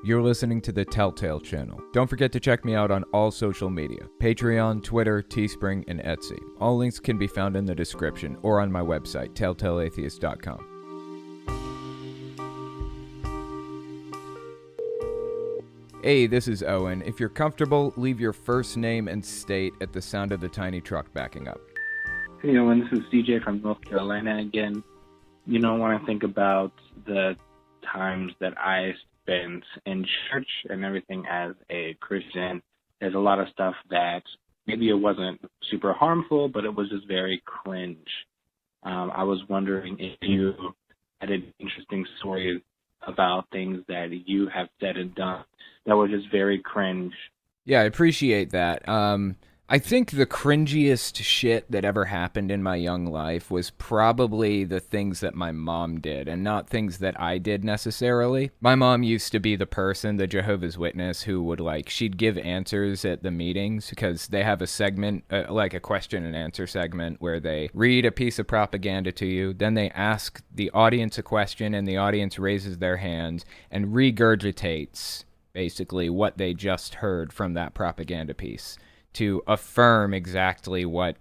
You're listening to the Telltale channel. Don't forget to check me out on all social media: Patreon, Twitter, Teespring, and Etsy. All links can be found in the description or on my website, telltaleatheist.com. Hey, this is Owen. If you're comfortable, leave your first name and state at the sound of the tiny truck backing up. Hey, Owen, this is DJ from North Carolina again. You know, when I think about the times that I spent in church and everything as a Christian, there's a lot of stuff that maybe it wasn't super harmful, but it was just very cringe. I was wondering if you had any interesting stories about things that you have said and done that were just very cringe. Yeah, I appreciate that. I think the cringiest shit that ever happened in my young life was probably the things that my mom did, and not things that I did necessarily. My mom used to be the person, the Jehovah's Witness, who would, she'd give answers at the meetings, because they have a segment, like a question and answer segment, where they read a piece of propaganda to you, then they ask the audience a question, and the audience raises their hand and regurgitates, basically, what they just heard from that propaganda piece, to affirm exactly what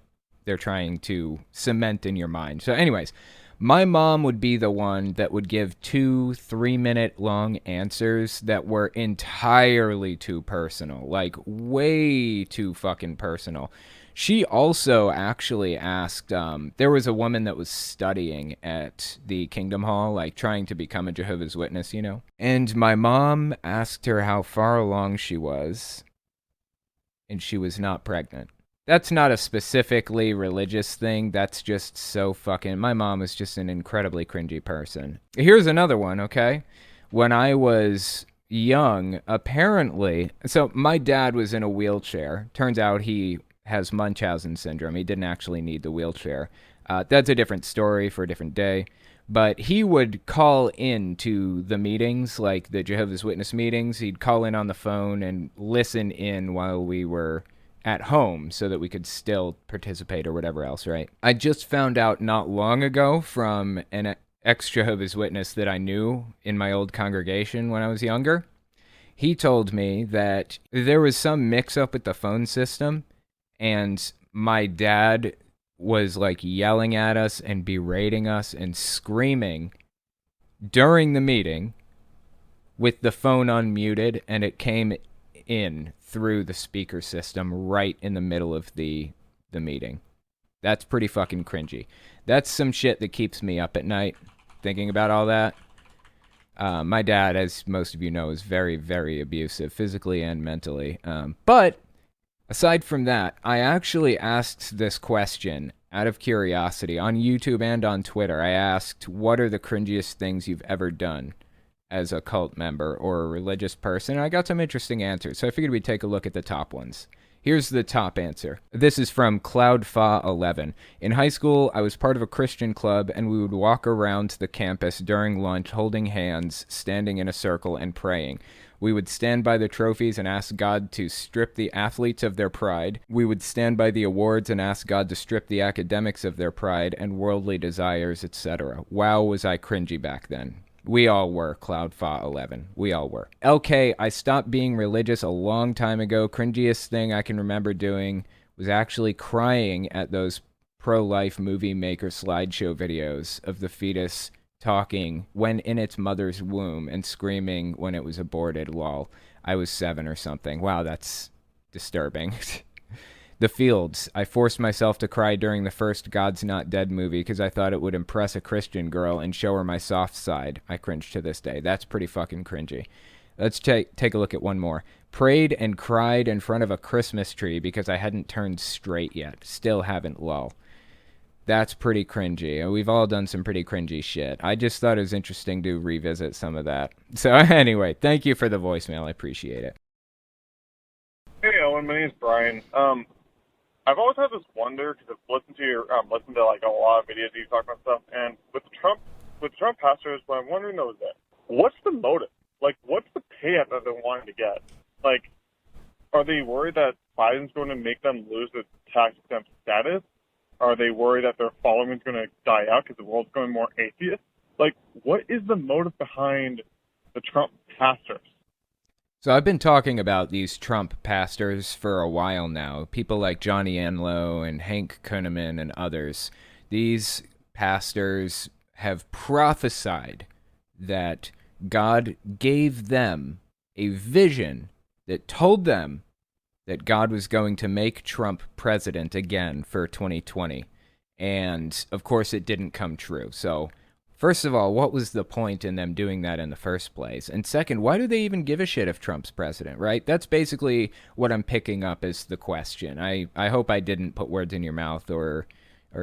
they're trying to cement in your mind. So anyways, my mom would be the one that would give 2-3 minute long answers that were entirely too personal, like way too fucking personal. She also actually asked, there was a woman that was studying at the Kingdom Hall, like trying to become a Jehovah's Witness, you know? And my mom asked her how far along she was, and she was not pregnant. That's not a specifically religious thing. That's just so fucking... My mom is just an incredibly cringy person. Here's another one, okay? When I was young, apparently... So my dad was in a wheelchair. Turns out he has Munchausen syndrome. He didn't actually need the wheelchair. That's a different story for a different day. But he would call in to the meetings, like the Jehovah's Witness meetings. He'd call in on the phone and listen in while we were at home so that we could still participate or whatever else, right? I just found out not long ago from an ex-Jehovah's Witness that I knew in my old congregation when I was younger. He told me that there was some mix-up with the phone system, and my dad was yelling at us and berating us and screaming during the meeting with the phone unmuted, and it came in through the speaker system right in the middle of the meeting. That's pretty fucking cringy. That's some shit that keeps me up at night thinking about all that. My dad, as most of you know, is very, very abusive physically and mentally. But aside from that, I actually asked this question out of curiosity on YouTube and on Twitter. I asked, what are the cringiest things you've ever done as a cult member or a religious person? And I got some interesting answers, so I figured we'd take a look at the top ones. Here's the top answer. This is from CloudFa11. In high school, I was part of a Christian club, and we would walk around the campus during lunch holding hands, standing in a circle, and praying. We would stand by the trophies and ask God to strip the athletes of their pride. We would stand by the awards and ask God to strip the academics of their pride and worldly desires, etc. Wow, was I cringy back then. We all were, CloudFa11. We all were. LK, I stopped being religious a long time ago. Cringiest thing I can remember doing was actually crying at those pro-life movie maker slideshow videos of the fetus talking when in its mother's womb and screaming when it was aborted. Lol. I was 7 or something. Wow, that's disturbing. The Fields. I forced myself to cry during the first God's Not Dead movie because I thought it would impress a Christian girl and show her my soft side. I cringe to this day. That's pretty fucking cringy. Let's take a look at one more. Prayed and cried in front of a Christmas tree because I hadn't turned straight yet. Still haven't. Lol. That's pretty cringy. We've all done some pretty cringy shit. I just thought it was interesting to revisit some of that. So anyway, thank you for the voicemail. I appreciate it. Hey, Owen. My name's Brian. I've always had this wonder because I've listened to a lot of videos you talk about stuff, and with Trump pastors, what I'm wondering though is that what's the motive? What's the payout that they're wanting to get? Are they worried that Biden's going to make them lose their tax exempt status? Are they worried that their following is going to die out because the world's going more atheist? What is the motive behind the Trump pastors? So I've been talking about these Trump pastors for a while now. People like Johnny Enlow and Hank Kunneman and others. These pastors have prophesied that God gave them a vision that told them that God was going to make Trump president again for 2020. And of course, it didn't come true. So, first of all, what was the point in them doing that in the first place? And second, why do they even give a shit if Trump's president, right? That's basically what I'm picking up as the question. I hope I didn't put words in your mouth or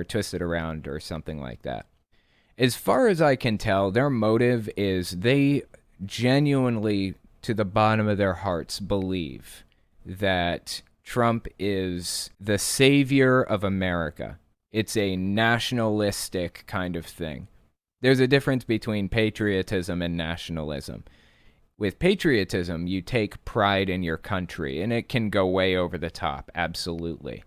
twist it around or something like that. As far as I can tell, their motive is they genuinely, to the bottom of their hearts, believe that Trump is the savior of America. It's a nationalistic kind of thing. There's a difference between patriotism and nationalism. With patriotism, you take pride in your country, and it can go way over the top, absolutely.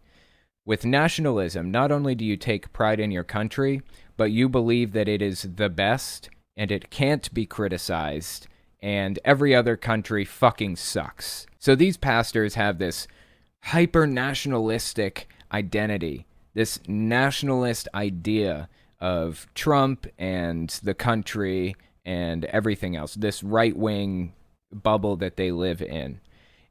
With nationalism, not only do you take pride in your country, but you believe that it is the best, and it can't be criticized, and every other country fucking sucks. So these pastors have this hyper-nationalistic identity, this nationalist idea of Trump and the country and everything else, this right-wing bubble that they live in.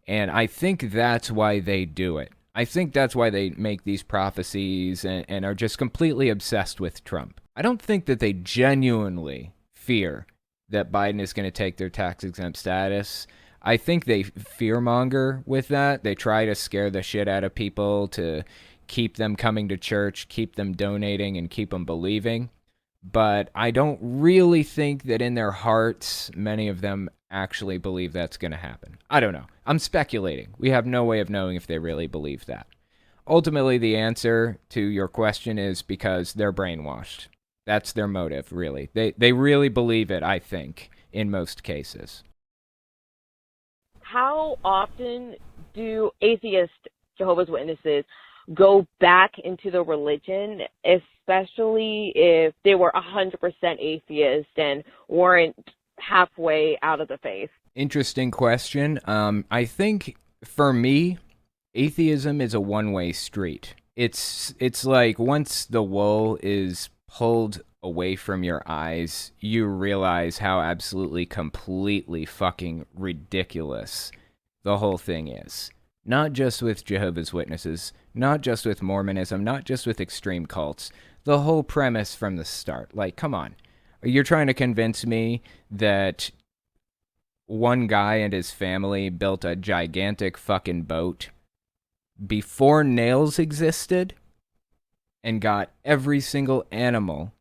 And I think that's why they do it. I think that's why they make these prophecies and are just completely obsessed with Trump. I don't think that they genuinely fear that Biden is going to take their tax-exempt status. I think they fearmonger with that. They try to scare the shit out of people to keep them coming to church, keep them donating, and keep them believing. But I don't really think that in their hearts, many of them actually believe that's going to happen. I don't know. I'm speculating. We have no way of knowing if they really believe that. Ultimately, the answer to your question is because they're brainwashed. That's their motive, really. They really believe it, I think, in most cases. How often do atheist Jehovah's Witnesses go back into the religion, especially if they were 100% atheist and weren't halfway out of the faith? Interesting question. I think, for me, atheism is a one-way street. It's like once the wool is pulled away from your eyes, you realize how absolutely, completely fucking ridiculous the whole thing is. Not just with Jehovah's Witnesses, not just with Mormonism, not just with extreme cults. The whole premise from the start. Like, come on. You're trying to convince me that one guy and his family built a gigantic fucking boat before nails existed and got every single animal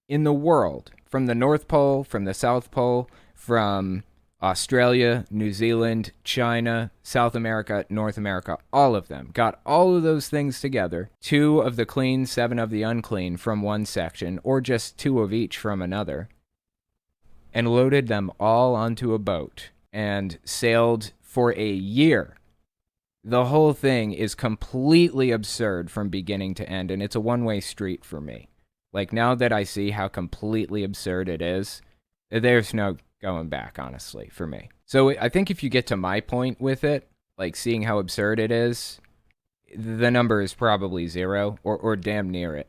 in the world, from the North Pole, from the South Pole, from Australia, New Zealand, China, South America, North America, all of them. Got all of those things together, 2 of the clean, 7 of the unclean from one section, or just 2 of each from another, and loaded them all onto a boat and sailed for a year. The whole thing is completely absurd from beginning to end, and it's a one-way street for me. Like, now that I see how completely absurd it is, there's no going back, honestly, for me. So I think if you get to my point with it, like seeing how absurd it is, the number is probably 0 or damn near it.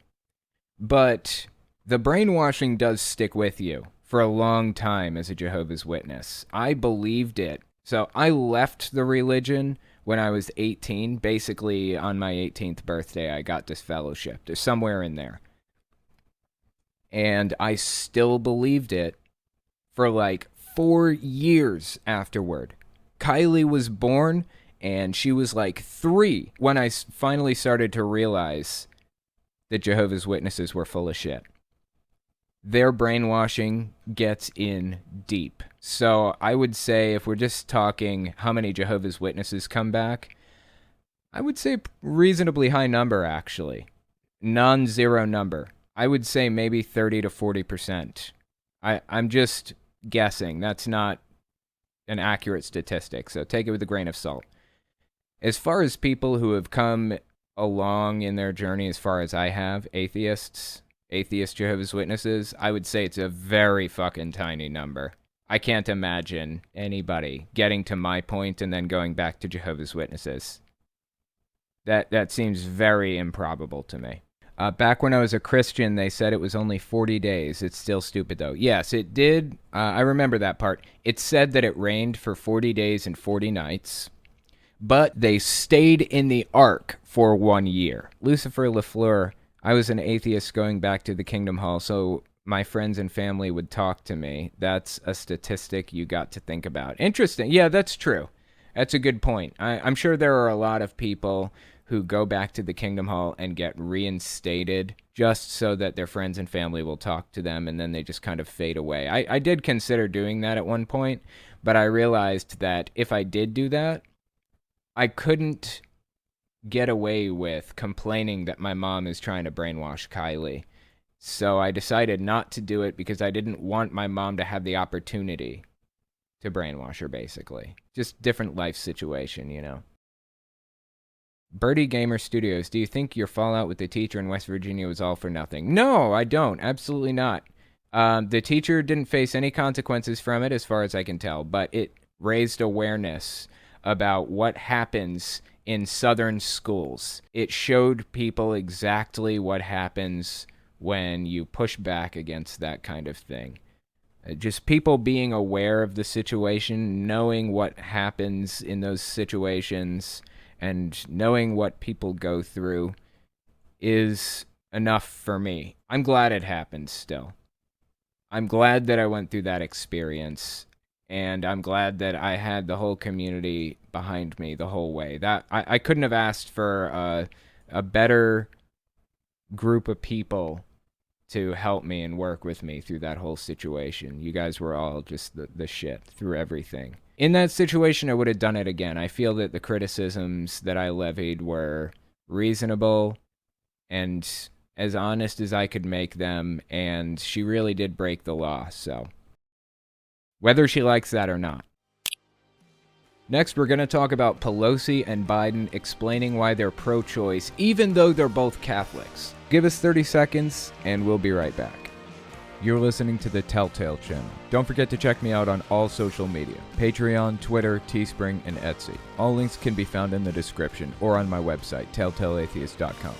But the brainwashing does stick with you for a long time as a Jehovah's Witness. I believed it. So I left the religion when I was 18. Basically, on my 18th birthday, I got disfellowshipped, somewhere in there. And I still believed it for like 4 years afterward. Kylie was born, and she was like 3 when I finally started to realize that Jehovah's Witnesses were full of shit. Their brainwashing gets in deep. So I would say, if we're just talking how many Jehovah's Witnesses come back, I would say reasonably high number, actually. Non-zero number. I would say maybe 30 to 40%. I'm just guessing. That's not an accurate statistic, so take it with a grain of salt. As far as people who have come along in their journey as far as I have, atheist Jehovah's Witnesses, I would say it's a very fucking tiny number. I can't imagine anybody getting to my point and then going back to Jehovah's Witnesses. That seems very improbable to me. Back when I was a Christian, they said it was only 40 days. It's still stupid, though. Yes, it did. I remember that part. It said that it rained for 40 days and 40 nights, but they stayed in the ark for 1 year. Lucifer LaFleur, I was an atheist going back to the Kingdom Hall, so my friends and family would talk to me. That's a statistic you got to think about. Interesting. Yeah, that's true. That's a good point. I'm sure there are a lot of people who go back to the Kingdom Hall and get reinstated just so that their friends and family will talk to them, and then they just kind of fade away. I did consider doing that at one point, but I realized that if I did do that, I couldn't get away with complaining that my mom is trying to brainwash Kylie. So I decided not to do it because I didn't want my mom to have the opportunity to brainwash her, basically. Just different life situation, you know. Birdie Gamer Studios, do you think your fallout with the teacher in West Virginia was all for nothing? No, I don't. Absolutely not. The teacher didn't face any consequences from it, as far as I can tell, but it raised awareness about what happens in Southern schools. It showed people exactly what happens when you push back against that kind of thing. Just people being aware of the situation, knowing what happens in those situations, and knowing what people go through is enough for me. I'm glad it happened still. I'm glad that I went through that experience, and I'm glad that I had the whole community behind me the whole way. That I couldn't have asked for a better group of people to help me and work with me through that whole situation. You guys were all just the shit through everything. In that situation, I would have done it again. I feel that the criticisms that I levied were reasonable and as honest as I could make them, and she really did break the law, so whether she likes that or not. Next, we're going to talk about Pelosi and Biden explaining why they're pro-choice, even though they're both Catholics. Give us 30 seconds, and we'll be right back. You're listening to the Telltale Channel. Don't forget to check me out on all social media: Patreon, Twitter, Teespring, and Etsy. All links can be found in the description or on my website, telltaleatheist.com.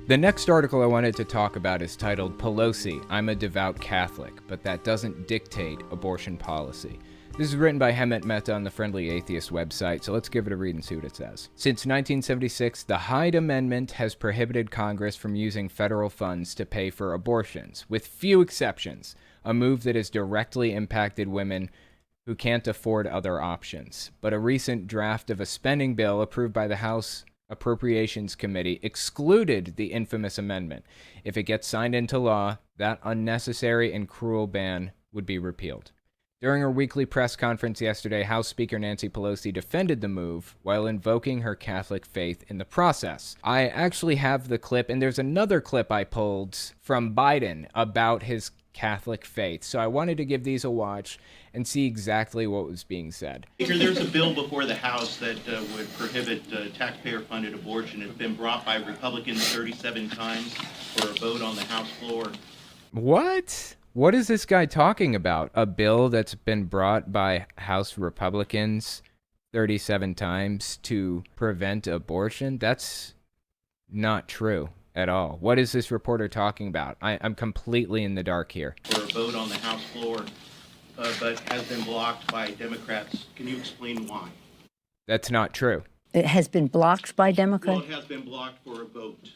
The next article I wanted to talk about is titled, Pelosi, I'm a Devout Catholic, but that doesn't dictate abortion policy. This is written by Hemet Mehta on the Friendly Atheist website, so let's give it a read and see what it says. Since 1976, the Hyde Amendment has prohibited Congress from using federal funds to pay for abortions, with few exceptions, a move that has directly impacted women who can't afford other options. But a recent draft of a spending bill approved by the House Appropriations Committee excluded the infamous amendment. If it gets signed into law, that unnecessary and cruel ban would be repealed. During her weekly press conference yesterday, House Speaker Nancy Pelosi defended the move while invoking her Catholic faith in the process. I actually have the clip, and there's another clip I pulled from Biden about his Catholic faith. So I wanted to give these a watch and see exactly what was being said. Speaker, there's a bill before the House that would prohibit taxpayer-funded abortion. It's been brought by Republicans 37 times for a vote on the House floor. What? What is this guy talking about? A bill that's been brought by House Republicans 37 times to prevent abortion? That's not true at all. What is this reporter talking about? I'm completely in the dark here. For a vote on the House floor, but has been blocked by Democrats. Can you explain why? That's not true. It has been blocked by Democrats? Well, it has been blocked for a vote,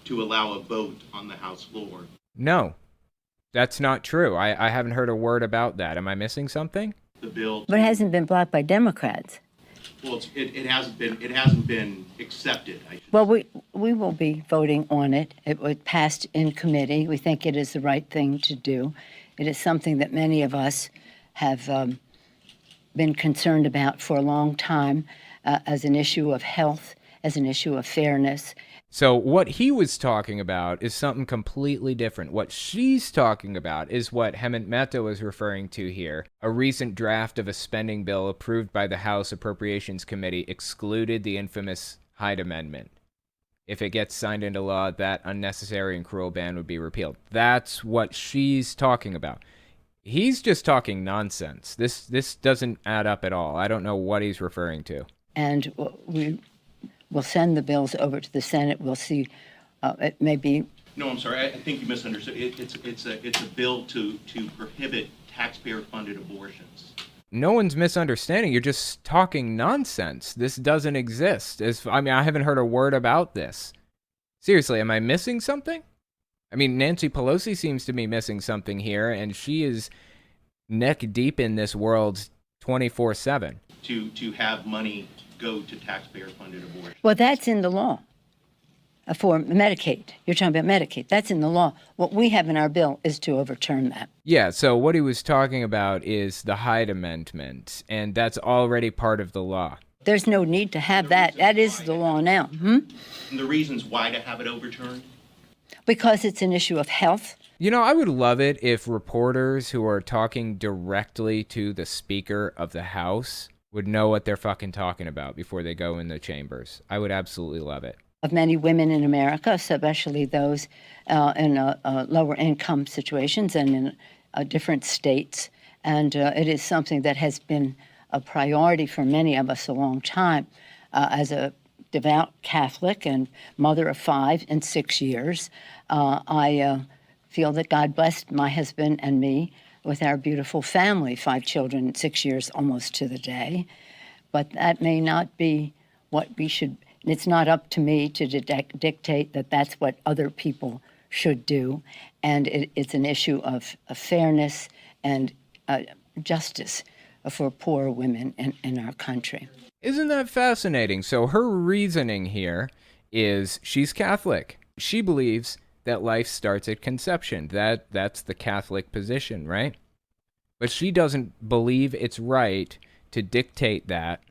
to allow a vote on the House floor. No, that's not true. I haven't heard a word about that. Am I missing something? The bill. But it hasn't been blocked by Democrats. Well, it hasn't been accepted. Well, we will be voting on it. It was passed in committee. We think it is the right thing to do. It is something that many of us have been concerned about for a long time as an issue of health, as an issue of fairness. So what he was talking about is something completely different. What she's talking about is what Hemant Mehta was referring to here. A recent draft of a spending bill approved by the House Appropriations Committee excluded the infamous Hyde Amendment. If it gets signed into law, that unnecessary and cruel ban would be repealed. That's what she's talking about. He's just talking nonsense. This doesn't add up at all. I don't know what he's referring to. And we'll send the bills over to the Senate. We'll see. It may be. No, I'm sorry. I think you misunderstood. It's a bill to prohibit taxpayer-funded abortions. No one's misunderstanding. You're just talking nonsense. This doesn't exist. I haven't heard a word about this. Seriously, am I missing something? I mean, Nancy Pelosi seems to be missing something here, and she is neck deep in this world 24/7. To have money go to taxpayer-funded abortions. Well, that's in the law for Medicaid. You're talking about Medicaid. That's in the law. What we have in our bill is to overturn that. Yeah, so what he was talking about is the Hyde Amendment, and that's already part of the law. There's no need to have that. That is the law now. And the reasons why to have it overturned? Because it's an issue of health. You know, I would love it if reporters who are talking directly to the Speaker of the House would know what they're fucking talking about before they go in the chambers. I would absolutely love it. Of many women in America, especially those in lower income situations and in different states. And it is something that has been a priority for many of us a long time. As a devout Catholic and mother of 5 in 6 years, I feel that God blessed my husband and me with our beautiful family, 5 children, 6 years almost to the day. But that may not be what we should. It's not up to me to dictate that that's what other people should do. And it's an issue of fairness and justice for poor women in our country. Isn't that fascinating? So her reasoning here is she's Catholic. She believes that life starts at conception. That's the Catholic position, right? But she doesn't believe it's right to dictate that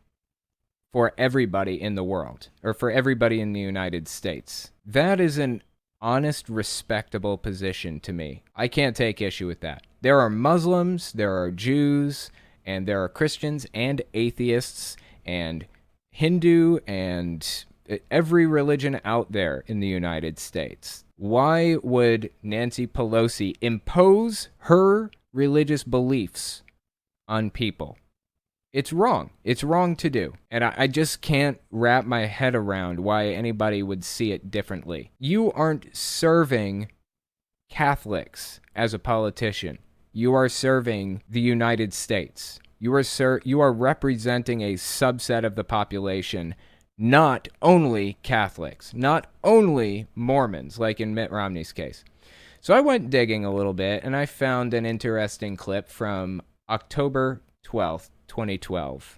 for everybody in the world, or for everybody in the United States. That is an honest, respectable position to me. I can't take issue with that. There are Muslims, there are Jews, and there are Christians and atheists and Hindu and every religion out there in the United States. Why would Nancy Pelosi impose her religious beliefs on people? It's wrong. It's wrong to do. And I just can't wrap my head around why anybody would see it differently. You aren't serving Catholics as a politician. You are serving the United States. You are representing a subset of the population, not only Catholics, not only Mormons, like in Mitt Romney's case. So I went digging a little bit, and I found an interesting clip from October 12th, 2012.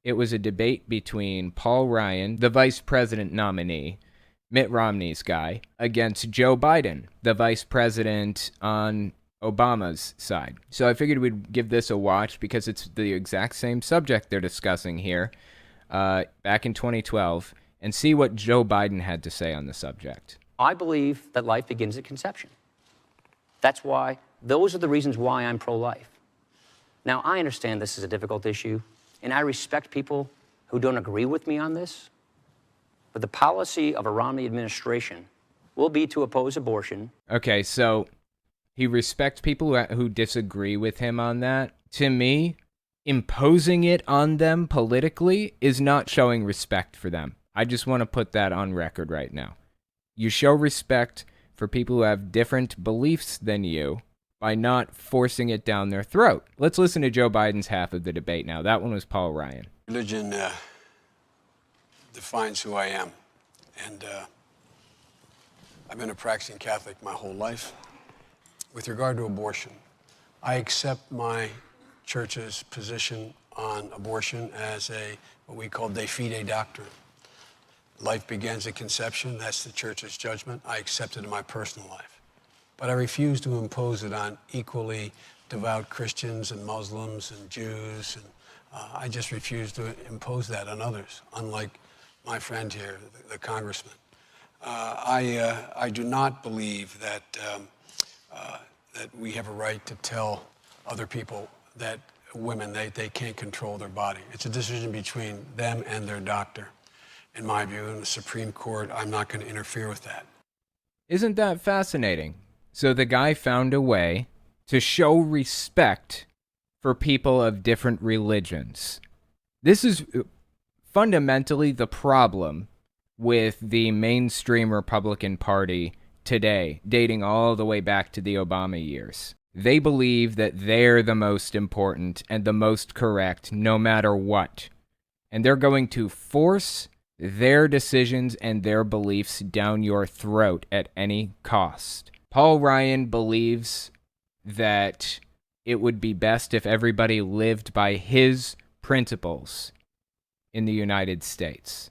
It was a debate between Paul Ryan, the vice president nominee, Mitt Romney's guy, against Joe Biden, the vice president on Obama's side. So I figured we'd give this a watch because it's the exact same subject they're discussing here back in 2012 and see what Joe Biden had to say on the subject. I believe that life begins at conception. Those are the reasons why I'm pro-life. Now, I understand this is a difficult issue, and I respect people who don't agree with me on this, but the policy of a Romney administration will be to oppose abortion. Okay, so he respects people who disagree with him on that. To me, imposing it on them politically is not showing respect for them. I just want to put that on record right now. You show respect for people who have different beliefs than you by not forcing it down their throat. Let's listen to Joe Biden's half of the debate now. That one was Paul Ryan. Religion defines who I am. And I've been a practicing Catholic my whole life. With regard to abortion, I accept my church's position on abortion as what we call de fide doctrine. Life begins at conception. That's the church's judgment. I accept it in my personal life. But I refuse to impose it on equally devout Christians and Muslims and Jews. And I just refuse to impose that on others, unlike my friend here, the congressman. I do not believe that that we have a right to tell other people that women they can't control their body. It's a decision between them and their doctor. In my view, in the Supreme Court, I'm not going to interfere with that. Isn't that fascinating? So the guy found a way to show respect for people of different religions. This is fundamentally the problem with the mainstream Republican Party today, dating all the way back to the Obama years. They believe that they're the most important and the most correct no matter what. And they're going to force their decisions and their beliefs down your throat at any cost. Paul Ryan believes that it would be best if everybody lived by his principles in the United States,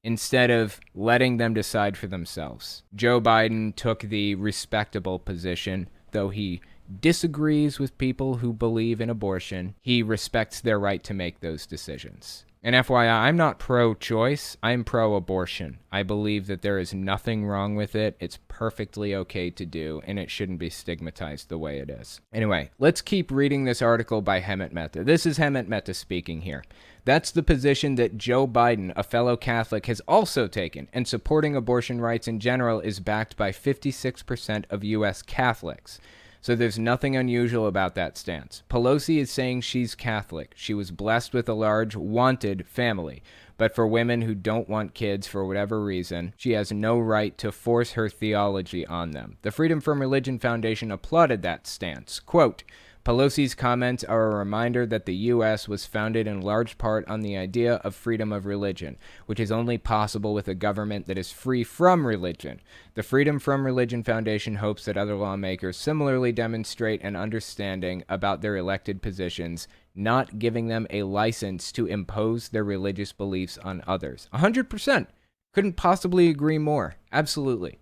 instead of letting them decide for themselves. Joe Biden took the respectable position, though he disagrees with people who believe in abortion. He respects their right to make those decisions. And FYI, I'm not pro-choice, I'm pro-abortion. I believe that there is nothing wrong with it. It's perfectly okay to do, and it shouldn't be stigmatized the way it is. Anyway, let's keep reading this article by Hemant Mehta. This is Hemant Mehta speaking here. That's the position that Joe Biden, a fellow Catholic, has also taken, and supporting abortion rights in general is backed by 56% of U.S. Catholics. So there's nothing unusual about that stance. Pelosi is saying she's Catholic. She was blessed with a large, wanted family. But for women who don't want kids for whatever reason, she has no right to force her theology on them. The Freedom from Religion Foundation applauded that stance. Quote, Pelosi's comments are a reminder that the U.S. was founded in large part on the idea of freedom of religion, which is only possible with a government that is free from religion. The Freedom from Religion Foundation hopes that other lawmakers similarly demonstrate an understanding about their elected positions, not giving them a license to impose their religious beliefs on others. 100%. Couldn't possibly agree more. Absolutely.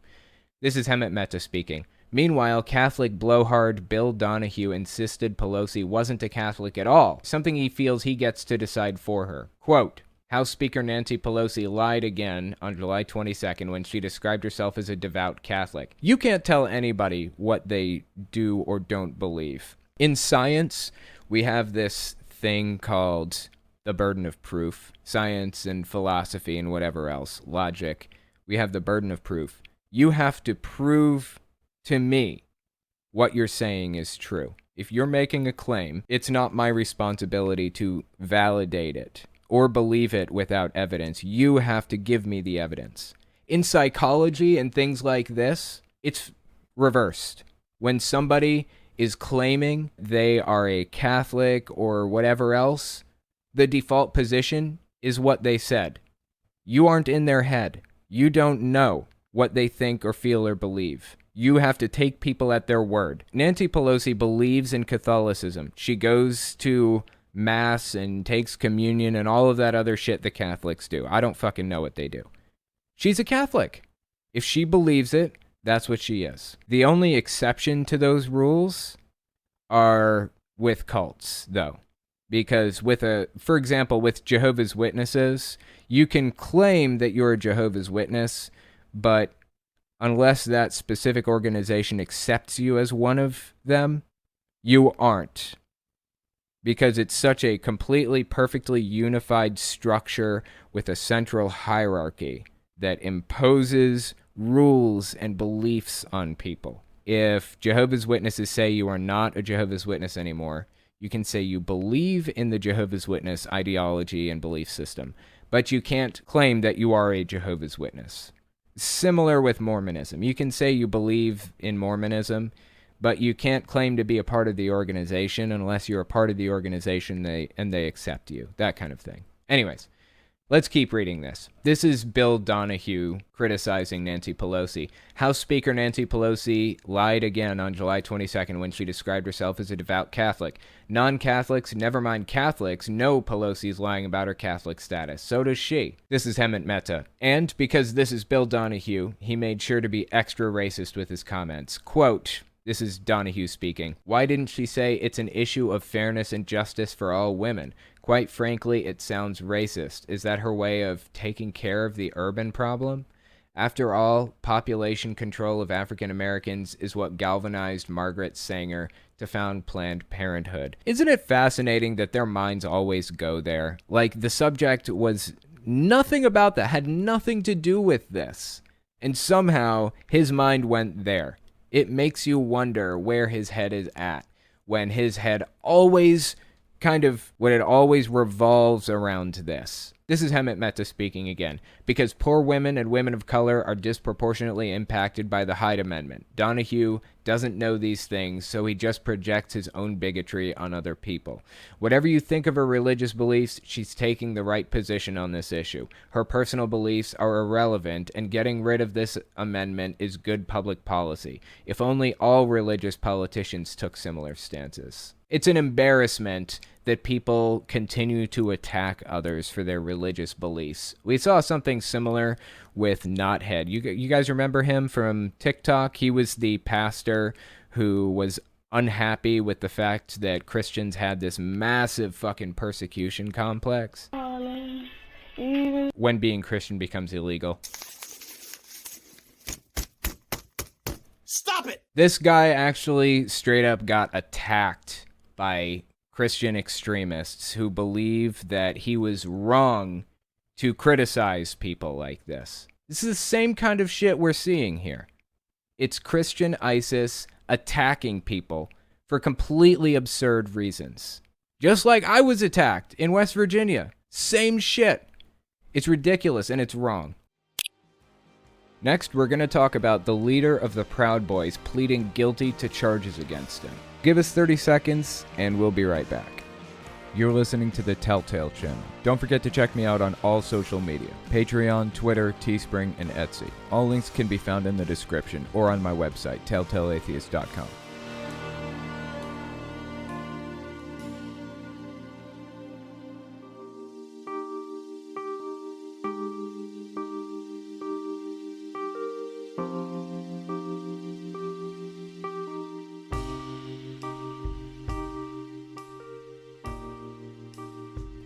This is Hemant Mehta speaking. Meanwhile, Catholic blowhard Bill Donahue insisted Pelosi wasn't a Catholic at all, something he feels he gets to decide for her. Quote, House Speaker Nancy Pelosi lied again on July 22nd when she described herself as a devout Catholic. You can't tell anybody what they do or don't believe. In science, we have this thing called the burden of proof. Science and philosophy and whatever else, logic. We have the burden of proof. You have to prove to me what you're saying is true. If you're making a claim, it's not my responsibility to validate it or believe it without evidence. You have to give me the evidence. In psychology and things like this, it's reversed. When somebody is claiming they are a Catholic or whatever else, the default position is what they said. You aren't in their head. You don't know what they think or feel or believe. You have to take people at their word. Nancy Pelosi believes in Catholicism. She goes to Mass and takes communion and all of that other shit the Catholics do. I don't fucking know what they do. She's a Catholic. If she believes it, that's what she is. The only exception to those rules are with cults, though. Because for example, with Jehovah's Witnesses, you can claim that you're a Jehovah's Witness, but unless that specific organization accepts you as one of them, you aren't. Because it's such a completely, perfectly unified structure with a central hierarchy that imposes rules and beliefs on people. If Jehovah's Witnesses say you are not a Jehovah's Witness anymore, you can say you believe in the Jehovah's Witness ideology and belief system, but you can't claim that you are a Jehovah's Witness. Similar with Mormonism. You can say you believe in Mormonism, but you can't claim to be a part of the organization unless you're a part of the organization and they accept you. That kind of thing. Anyways, let's keep reading this. This is Bill Donahue criticizing Nancy Pelosi. House Speaker Nancy Pelosi lied again on July 22nd when she described herself as a devout Catholic. Non-Catholics, never mind Catholics, know Pelosi's lying about her Catholic status. So does she. This is Hemant Mehta. And because this is Bill Donahue, he made sure to be extra racist with his comments. Quote, this is Donahue speaking. Why didn't she say it's an issue of fairness and justice for all women? Quite frankly, it sounds racist. Is that her way of taking care of the urban problem? After all, population control of African Americans is what galvanized Margaret Sanger to found Planned Parenthood. Isn't it fascinating that their minds always go there? Like, the subject was nothing about that, had nothing to do with this. And somehow, his mind went there. It makes you wonder where his head is at, when his head always when it always revolves around this. This is Hemant Mehta speaking again. Because poor women and women of color are disproportionately impacted by the Hyde Amendment. Donahue doesn't know these things, so he just projects his own bigotry on other people. Whatever you think of her religious beliefs, she's taking the right position on this issue. Her personal beliefs are irrelevant, and getting rid of this amendment is good public policy. If only all religious politicians took similar stances. It's an embarrassment that people continue to attack others for their religious beliefs. We saw something similar with Knothead. You guys remember him from TikTok? He was the pastor who was unhappy with the fact that Christians had this massive fucking persecution complex when being Christian becomes illegal. Stop it! This guy actually straight up got attacked by Christian extremists who believe that he was wrong to criticize people like this. This is the same kind of shit we're seeing here. It's Christian ISIS attacking people for completely absurd reasons. Just like I was attacked in West Virginia. Same shit. It's ridiculous and it's wrong. Next, we're going to talk about the leader of the Proud Boys pleading guilty to charges against him. Give us 30 seconds, and we'll be right back. You're listening to the Telltale Channel. Don't forget to check me out on all social media. Patreon, Twitter, Teespring, and Etsy. All links can be found in the description or on my website, telltaleatheist.com.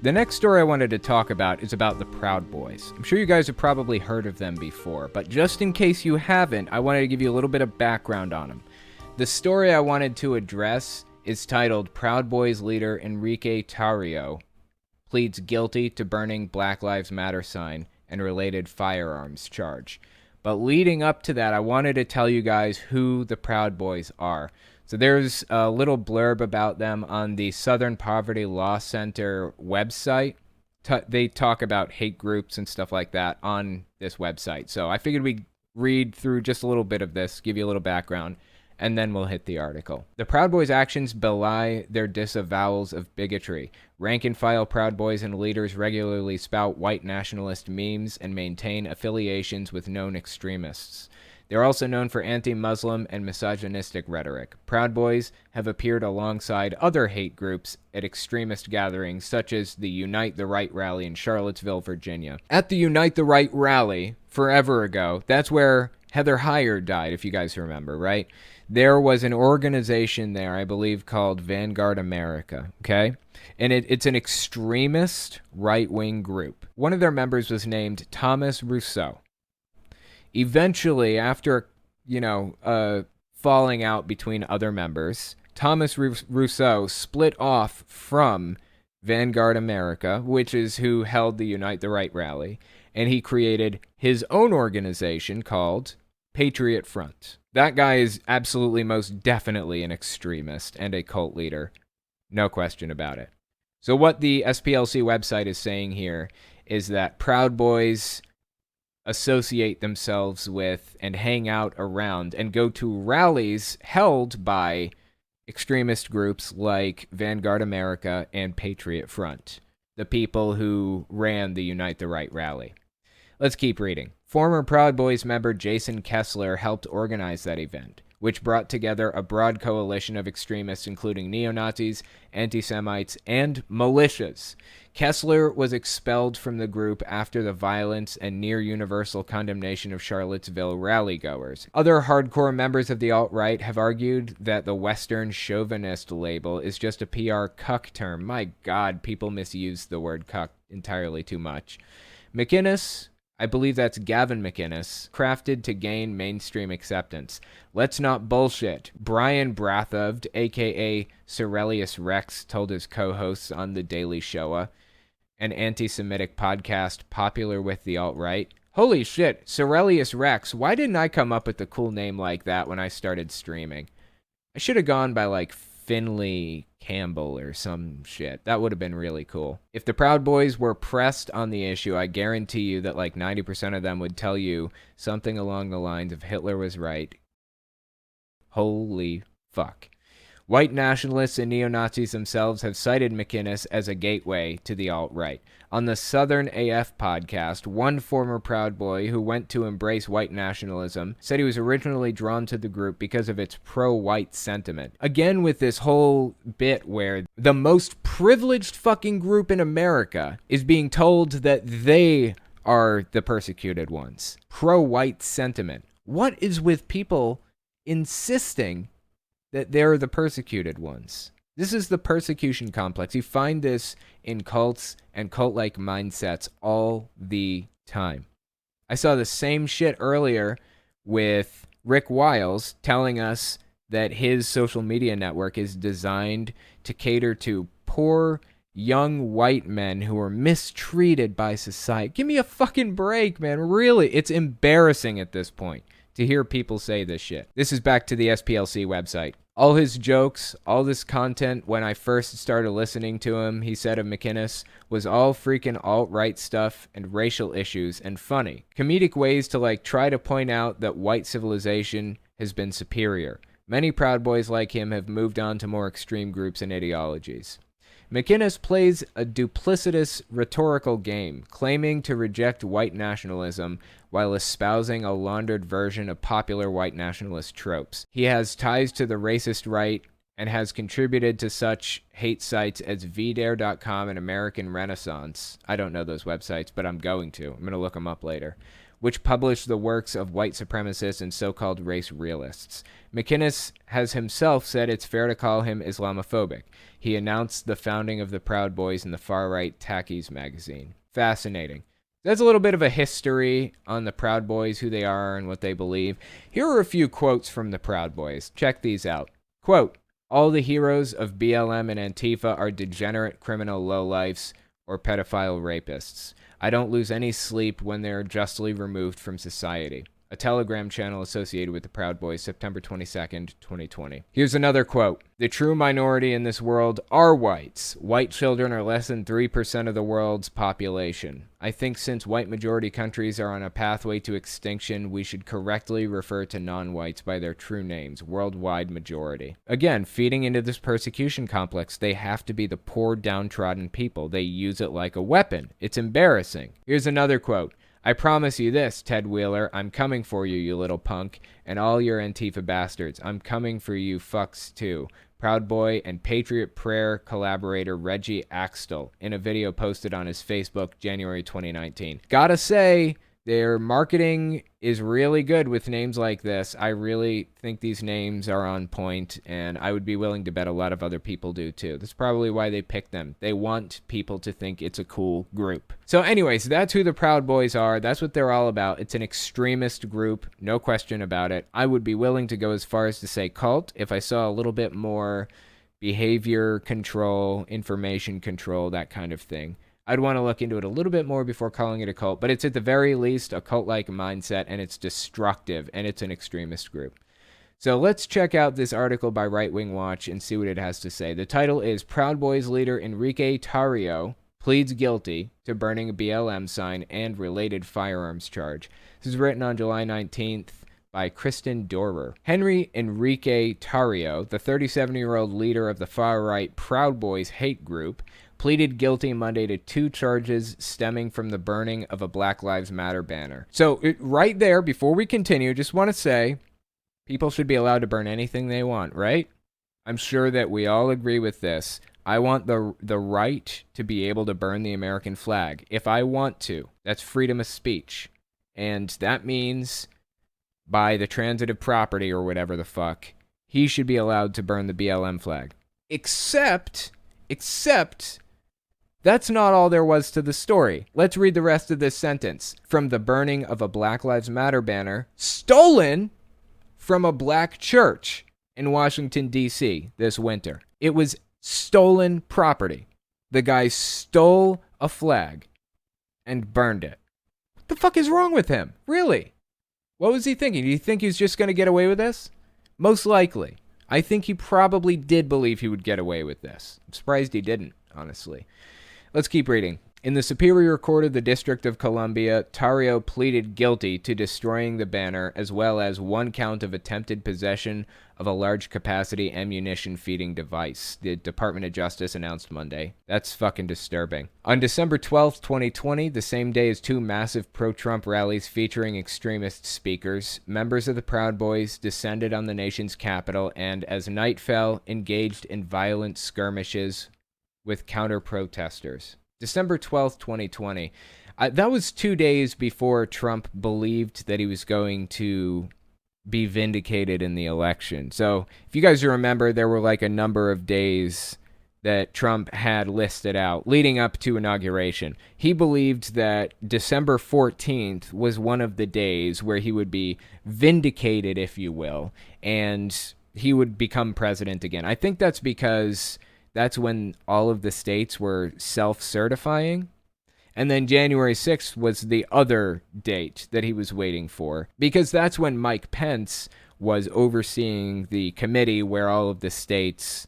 The next story I wanted to talk about is about the Proud Boys. I'm sure you guys have probably heard of them before, but just in case you haven't, I wanted to give you a little bit of background on them. The story I wanted to address is titled Proud Boys leader Enrique Tarrio pleads guilty to burning Black Lives Matter sign and related firearms charge. But leading up to that, I wanted to tell you guys who the Proud Boys are. So there's a little blurb about them on the Southern Poverty Law Center website. They talk about hate groups and stuff like that on this website. So I figured we'd read through just a little bit of this, give you a little background, and then we'll hit the article. The Proud Boys' actions belie their disavowals of bigotry. Rank-and-file Proud Boys and leaders regularly spout white nationalist memes and maintain affiliations with known extremists. They're also known for anti-Muslim and misogynistic rhetoric. Proud Boys have appeared alongside other hate groups at extremist gatherings such as the Unite the Right rally in Charlottesville, Virginia. At the Unite the Right rally, forever ago, that's where Heather Heyer died, if you guys remember, right? There was an organization there, I believe, called Vanguard America, okay? And it's an extremist right-wing group. One of their members was named Thomas Rousseau. Eventually, after, falling out between other members, Thomas Rousseau split off from Vanguard America, which is who held the Unite the Right rally, and he created his own organization called Patriot Front. That guy is absolutely most definitely an extremist and a cult leader. No question about it. So what the SPLC website is saying here is that Proud Boys associate themselves with and hang out around and go to rallies held by extremist groups like Vanguard America and Patriot Front, the people who ran the Unite the Right rally. Let's keep reading. Former Proud Boys member Jason Kessler helped organize that event, which brought together a broad coalition of extremists including neo-Nazis, anti-Semites, and militias. Kessler was expelled from the group after the violence and near-universal condemnation of Charlottesville rally-goers. Other hardcore members of the alt-right have argued that the Western chauvinist label is just a PR cuck term. My God, people misuse the word cuck entirely too much. McInnes, I believe that's Gavin McInnes, crafted to gain mainstream acceptance. Let's not bullshit. Brian Brathovd, a.k.a. Cerelius Rex, told his co-hosts on The Daily Shoah, an anti-Semitic podcast popular with the alt-right. Holy shit, Cerelius Rex, why didn't I come up with a cool name like that when I started streaming? I should have gone by like Finley Campbell or some shit. That would have been really cool. If the Proud Boys were pressed on the issue, I guarantee you that like 90% of them would tell you something along the lines of Hitler was right. Holy fuck. White nationalists and neo-Nazis themselves have cited McInnes as a gateway to the alt-right. On the Southern AF podcast, one former Proud Boy who went to embrace white nationalism said he was originally drawn to the group because of its pro-white sentiment. Again, with this whole bit where the most privileged fucking group in America is being told that they are the persecuted ones. Pro-white sentiment. What is with people insisting that they're the persecuted ones? This is the persecution complex. You find this in cults and cult-like mindsets all the time. I saw the same shit earlier with Rick Wiles telling us that his social media network is designed to cater to poor, young white men who are mistreated by society. Give me a fucking break, man. Really, it's embarrassing at this point to hear people say this shit. This is back to the SPLC website. All his jokes, all this content, when I first started listening to him, he said of McInnes, was all freaking alt-right stuff and racial issues and funny. Comedic ways to like try to point out that white civilization has been superior. Many Proud Boys like him have moved on to more extreme groups and ideologies. McInnes plays a duplicitous rhetorical game, claiming to reject white nationalism while espousing a laundered version of popular white nationalist tropes. He has ties to the racist right and has contributed to such hate sites as VDare.com and American Renaissance. I don't know those websites, but I'm going to. I'm going to look them up later, which publish the works of white supremacists and so-called race realists. McInnes has himself said it's fair to call him Islamophobic. He announced the founding of the Proud Boys in the far-right Tackies magazine. Fascinating. That's a little bit of a history on the Proud Boys, who they are and what they believe. Here are a few quotes from the Proud Boys. Check these out. Quote, "All the heroes of BLM and Antifa are degenerate criminal lowlifes or pedophile rapists. I don't lose any sleep when they're justly removed from society." A Telegram channel associated with the Proud Boys, September 22nd, 2020. Here's another quote. "The true minority in this world are whites. White children are less than 3% of the world's population. I think since white majority countries are on a pathway to extinction, we should correctly refer to non-whites by their true names, worldwide majority." Again, feeding into this persecution complex, they have to be the poor, downtrodden people. They use it like a weapon. It's embarrassing. Here's another quote. "I promise you this, Ted Wheeler, I'm coming for you, you little punk, and all your Antifa bastards. I'm coming for you fucks too." Proud Boy and Patriot Prayer collaborator Reggie Axtell in a video posted on his Facebook January 2019. Gotta say, their marketing is really good with names like this. I really think these names are on point, and I would be willing to bet a lot of other people do too. That's probably why they picked them. They want people to think it's a cool group. So anyways, that's who the Proud Boys are. That's what they're all about. It's an extremist group, no question about it. I would be willing to go as far as to say cult if I saw a little bit more behavior control, information control, that kind of thing. I'd want to look into it a little bit more before calling it a cult, but it's at the very least a cult-like mindset, and it's destructive, and it's an extremist group. So let's check out this article by Right Wing Watch and see what it has to say. The title is Proud Boys leader Enrique Tarrio pleads guilty to burning a BLM sign and related firearms charge. This is written on July 19th by Kristen Dorer. Henry Enrique Tarrio, the 37-year-old leader of the far-right Proud Boys hate group, pleaded guilty Monday to 2 charges stemming from the burning of a Black Lives Matter banner. So right there, before we continue, just want to say, people should be allowed to burn anything they want, right? I'm sure that we all agree with this. I want the right to be able to burn the American flag. If I want to, that's freedom of speech. And that means by the transitive property or whatever the fuck, he should be allowed to burn the BLM flag. Except That's not all there was to the story. Let's read the rest of this sentence. From the burning of a Black Lives Matter banner stolen from a black church in Washington, D.C. this winter. It was stolen property. The guy stole a flag and burned it. What the fuck is wrong with him? Really? What was he thinking? Do you think he was just going to get away with this? Most likely. I think he probably did believe he would get away with this. I'm surprised he didn't, honestly. Let's keep reading. In the Superior Court of the District of Columbia, Tarrio pleaded guilty to destroying the banner as well as one count of attempted possession of a large-capacity ammunition-feeding device, the Department of Justice announced Monday. That's fucking disturbing. On December 12th, 2020, the same day as two massive pro-Trump rallies featuring extremist speakers, members of the Proud Boys descended on the nation's capital and, as night fell, engaged in violent skirmishes with counter-protesters. December 12th, 2020. That was 2 days before Trump believed that he was going to be vindicated in the election. So if you guys remember, there were like a number of days that Trump had listed out leading up to inauguration. He believed that December 14th was one of the days where he would be vindicated, if you will, and he would become president again. I think that's because that's when all of the states were self-certifying. And then January 6th was the other date that he was waiting for, because that's when Mike Pence was overseeing the committee where all of the states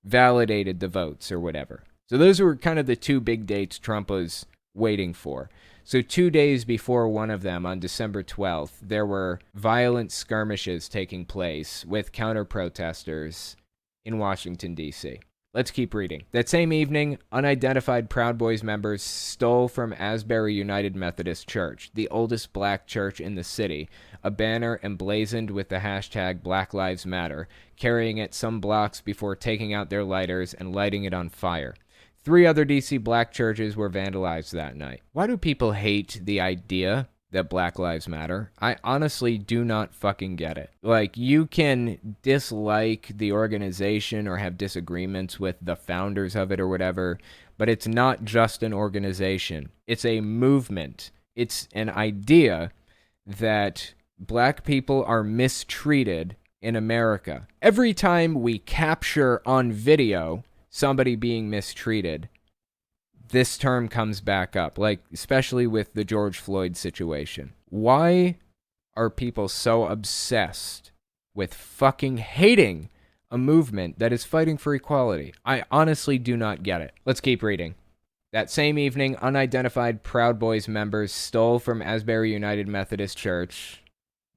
validated the votes or whatever. So those were kind of the two big dates Trump was waiting for. So 2 days before one of them, on December 12th, there were violent skirmishes taking place with counter-protesters in Washington, D.C. Let's keep reading. That same evening, unidentified Proud Boys members stole from Asbury United Methodist Church, the oldest black church in the city, a banner emblazoned with the hashtag Black Lives Matter, carrying it some blocks before taking out their lighters and lighting it on fire. 3 other D.C. black churches were vandalized that night. Why do people hate the idea that Black Lives Matter? I honestly do not fucking get it. Like, you can dislike the organization or have disagreements with the founders of it or whatever, but it's not just an organization. It's a movement. It's an idea that black people are mistreated in America. Every time we capture on video somebody being mistreated, this term comes back up, like especially with the George Floyd situation. Why are people so obsessed with fucking hating a movement that is fighting for equality? I honestly do not get it. Let's keep reading. That same evening, unidentified Proud Boys members stole from Asbury United Methodist Church,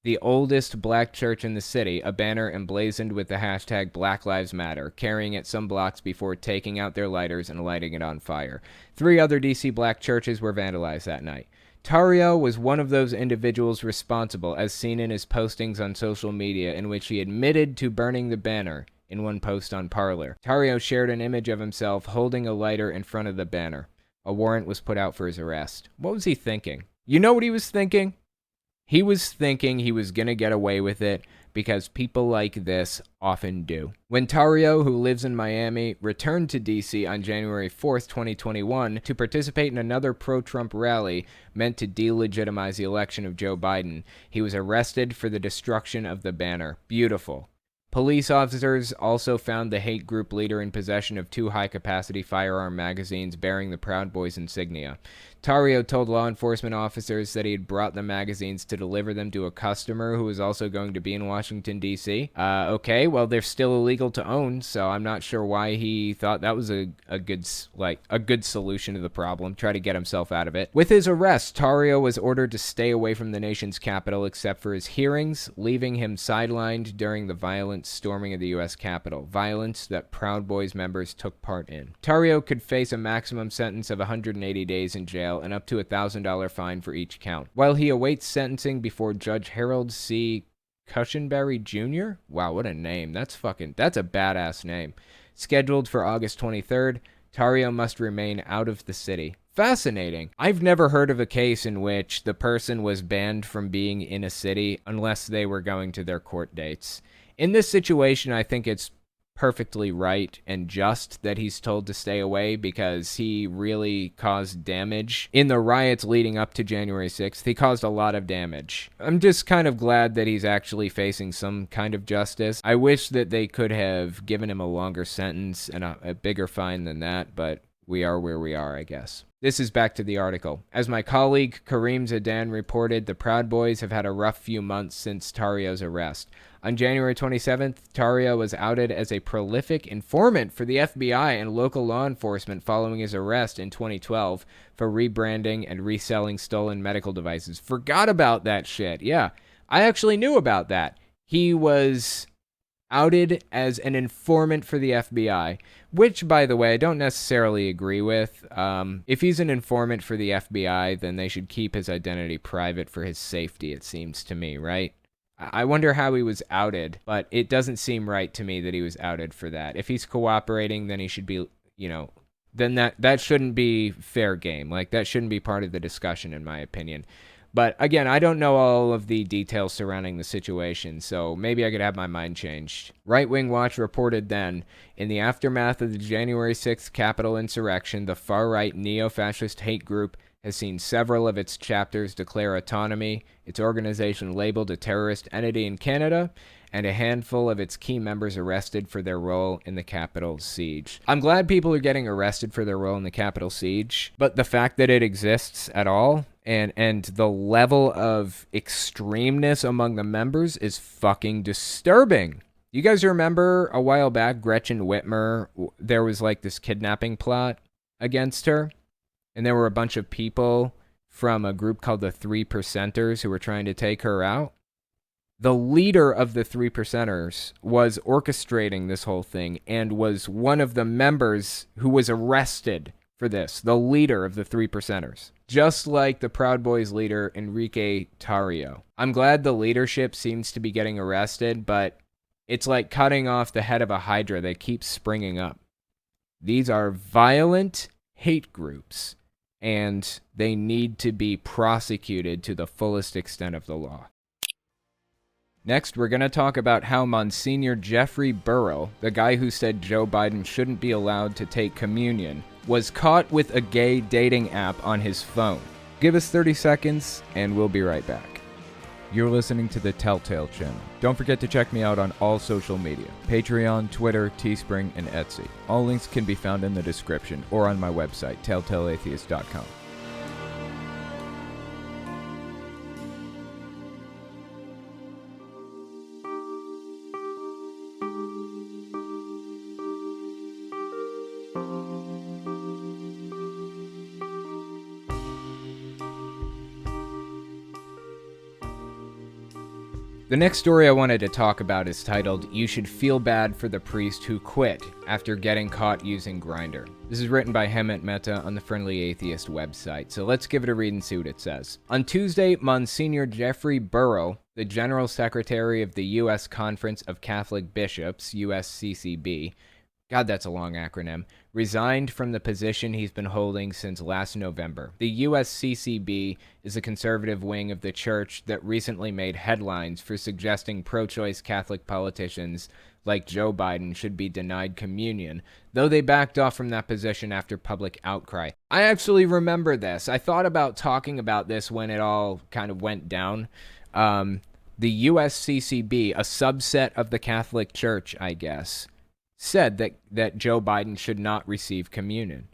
the oldest black church in the city, a banner emblazoned with the hashtag Black Lives Matter, carrying it some blocks before taking out their lighters and lighting it on fire. 3 other D.C. black churches were vandalized that night. Tarrio was one of those individuals responsible, as seen in his postings on social media, in which he admitted to burning the banner in one post on Parler. Tarrio shared an image of himself holding a lighter in front of the banner. A warrant was put out for his arrest. What was he thinking? You know what he was thinking? He was thinking he was going to get away with it because people like this often do. When Tarrio, who lives in Miami, returned to D.C. on January 4th, 2021 to participate in another pro-Trump rally meant to delegitimize the election of Joe Biden, he was arrested for the destruction of the banner. Beautiful. Police officers also found the hate group leader in possession of 2 high-capacity firearm magazines bearing the Proud Boys insignia. Tarrio told law enforcement officers that he had brought the magazines to deliver them to a customer who was also going to be in Washington, D.C. Okay, well, they're still illegal to own, so I'm not sure why he thought that was a good solution to the problem. Try to get himself out of it. With his arrest, Tarrio was ordered to stay away from the nation's capital except for his hearings, leaving him sidelined during the violent storming of the U.S. Capitol, violence that Proud Boys members took part in. Tarrio could face a maximum sentence of 180 days in jail and up to a $1,000 fine for each count, while he awaits sentencing before Judge Harold C. Cushenberry Jr.? Wow, what a name. That's a badass name. Scheduled for August 23rd, Tarrio must remain out of the city. Fascinating. I've never heard of a case in which the person was banned from being in a city unless they were going to their court dates. In this situation, I think it's perfectly right and just that he's told to stay away, because he really caused damage in the riots leading up to January 6th. He caused a lot of damage. I'm just kind of glad that he's actually facing some kind of justice. I wish that they could have given him a longer sentence and a bigger fine than that, but we are where we are, I guess. This is back to the article. As my colleague Kareem Zidane reported, the Proud Boys have had a rough few months since Tarrio's arrest. On January 27th, Tarrio was outed as a prolific informant for the FBI and local law enforcement following his arrest in 2012 for rebranding and reselling stolen medical devices. Forgot about that shit. Yeah, I actually knew about that. He was outed as an informant for the FBI, which, by the way, I don't necessarily agree with. If he's an informant for the FBI, then they should keep his identity private for his safety, it seems to me, right? I wonder how he was outed, but it doesn't seem right to me that he was outed for that. If he's cooperating, then he should be, then that shouldn't be fair game. Like, that shouldn't be part of the discussion, in my opinion. But again, I don't know all of the details surrounding the situation, so maybe I could have my mind changed. Right Wing Watch reported then, in the aftermath of the January 6th Capitol insurrection, the far-right neo-fascist hate group has seen several of its chapters declare autonomy, its organization labeled a terrorist entity in Canada, and a handful of its key members arrested for their role in the Capitol siege. I'm glad people are getting arrested for their role in the Capitol siege, but the fact that it exists at all, and the level of extremeness among the members is fucking disturbing. You guys remember a while back, Gretchen Whitmer, there was like this kidnapping plot against her, and there were a bunch of people from a group called the 3 Percenters who were trying to take her out. The leader of the 3 Percenters was orchestrating this whole thing and was one of the members who was arrested for this, the leader of the 3 Percenters. Just like the Proud Boys leader, Enrique Tarrio. I'm glad the leadership seems to be getting arrested, but it's like cutting off the head of a hydra. They keep springing up. These are violent hate groups, and they need to be prosecuted to the fullest extent of the law. Next, we're going to talk about how Monsignor Jeffrey Burrow, the guy who said Joe Biden shouldn't be allowed to take communion, was caught with a gay dating app on his phone. Give us 30 seconds, and we'll be right back. You're listening to the Telltale Channel. Don't forget to check me out on all social media: Patreon, Twitter, Teespring, and Etsy. All links can be found in the description or on my website, telltaleatheist.com. The next story I wanted to talk about is titled, "You Should Feel Bad for the Priest Who Quit After Getting Caught Using Grindr." This is written by Hemant Mehta on the Friendly Atheist website, so let's give it a read and see what it says. On Tuesday, Monsignor Jeffrey Burrow, the General Secretary of the U.S. Conference of Catholic Bishops, USCCB, God, that's a long acronym, resigned from the position he's been holding since last November. The USCCB is a conservative wing of the church that recently made headlines for suggesting pro-choice Catholic politicians like Joe Biden should be denied communion, though they backed off from that position after public outcry. I actually remember this. I thought about talking about this when it all kind of went down. The USCCB, a subset of the Catholic Church, I guess, said that Joe Biden should not receive communion.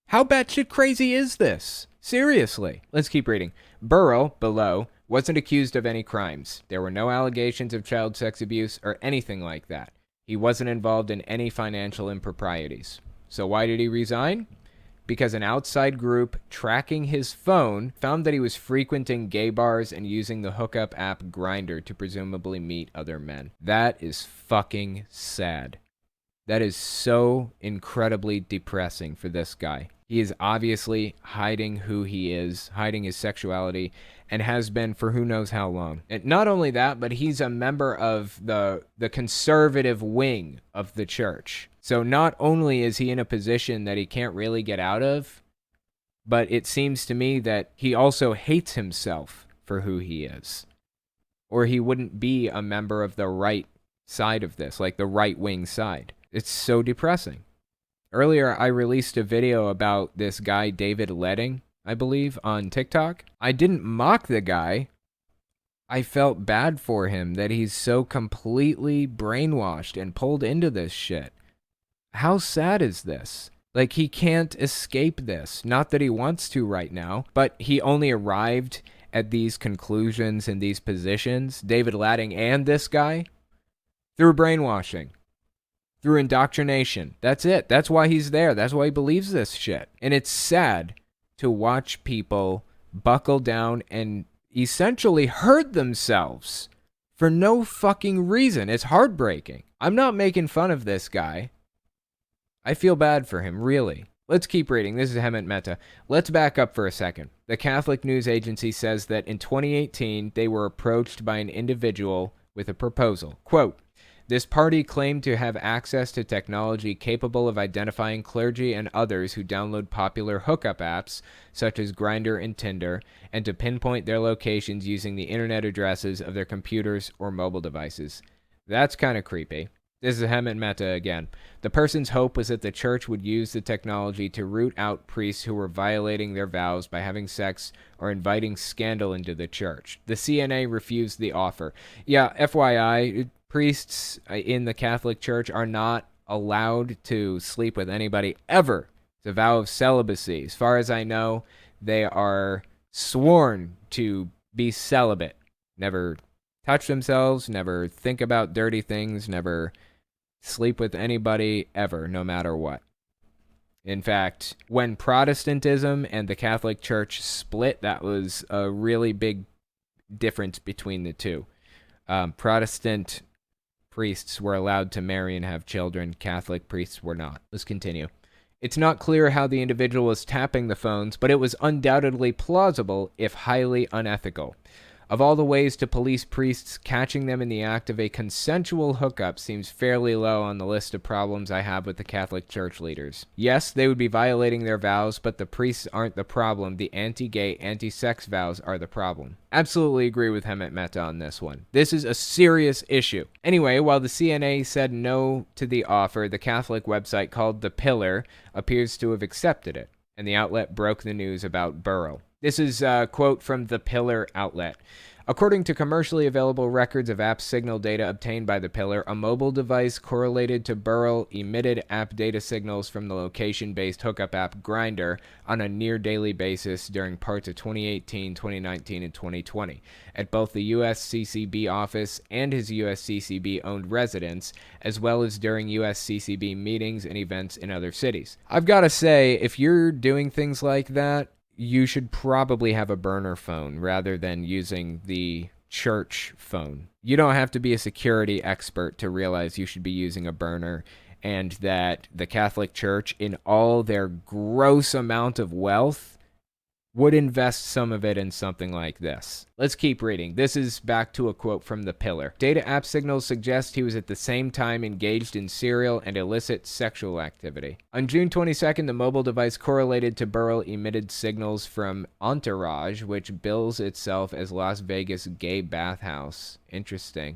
How batshit crazy is this? Seriously. Let's keep reading. Burrow, below, wasn't accused of any crimes. There were no allegations of child sex abuse or anything like that. He wasn't involved in any financial improprieties. So why did he resign? Because an outside group tracking his phone found that he was frequenting gay bars and using the hookup app Grindr to presumably meet other men. That is fucking sad. That is so incredibly depressing for this guy. He is obviously hiding who he is, hiding his sexuality, and has been for who knows how long. And not only that, but he's a member of the conservative wing of the church. So not only is he in a position that he can't really get out of, but it seems to me that he also hates himself for who he is. Or he wouldn't be a member of the right side of this, like the right wing side. It's so depressing. Earlier, I released a video about this guy, David Letting, I believe, on TikTok. I didn't mock the guy. I felt bad for him that he's so completely brainwashed and pulled into this shit. How sad is this? Like, he can't escape this. Not that he wants to right now, but he only arrived at these conclusions and these positions, David Letting and this guy, through brainwashing, through indoctrination. That's it. That's why he's there. That's why he believes this shit. And it's sad to watch people buckle down and essentially hurt themselves for no fucking reason. It's heartbreaking. I'm not making fun of this guy. I feel bad for him, really. Let's keep reading. This is Hemant Mehta. Let's back up for a second. The Catholic News Agency says that in 2018, they were approached by an individual with a proposal. Quote, this party claimed to have access to technology capable of identifying clergy and others who download popular hookup apps, such as Grindr and Tinder, and to pinpoint their locations using the internet addresses of their computers or mobile devices. That's kind of creepy. This is Hemant Mehta again. The person's hope was that the church would use the technology to root out priests who were violating their vows by having sex or inviting scandal into the church. The CNA refused the offer. Yeah, FYI, priests in the Catholic Church are not allowed to sleep with anybody ever. It's a vow of celibacy. As far as I know, they are sworn to be celibate. Never touch themselves, never think about dirty things, never sleep with anybody ever, no matter what. In fact, when Protestantism and the Catholic Church split, that was a really big difference between the two. Protestant priests were allowed to marry and have children. Catholic priests were not. Let's continue. It's not clear how the individual was tapping the phones, but it was undoubtedly plausible, if highly unethical. Of all the ways to police priests, catching them in the act of a consensual hookup seems fairly low on the list of problems I have with the Catholic Church leaders. Yes, they would be violating their vows, but the priests aren't the problem. The anti-gay, anti-sex vows are the problem. Absolutely agree with Hemant Mehta on this one. This is a serious issue. Anyway, while the CNA said no to the offer, the Catholic website called The Pillar appears to have accepted it, and the outlet broke the news about Burrell. This is a quote from The Pillar outlet. According to commercially available records of app signal data obtained by The Pillar, a mobile device correlated to Burrell emitted app data signals from the location-based hookup app Grindr on a near-daily basis during parts of 2018, 2019, and 2020 at both the USCCB office and his USCCB-owned residence, as well as during USCCB meetings and events in other cities. I've got to say, if you're doing things like that, you should probably have a burner phone rather than using the church phone. You don't have to be a security expert to realize you should be using a burner, and that the Catholic Church, in all their gross amount of wealth, would invest some of it in something like this. Let's keep reading. This is back to a quote from The Pillar. Data app signals suggest he was at the same time engaged in serial and illicit sexual activity. On June 22nd, the mobile device correlated to Burrell emitted signals from Entourage, which bills itself as Las Vegas gay bathhouse. Interesting.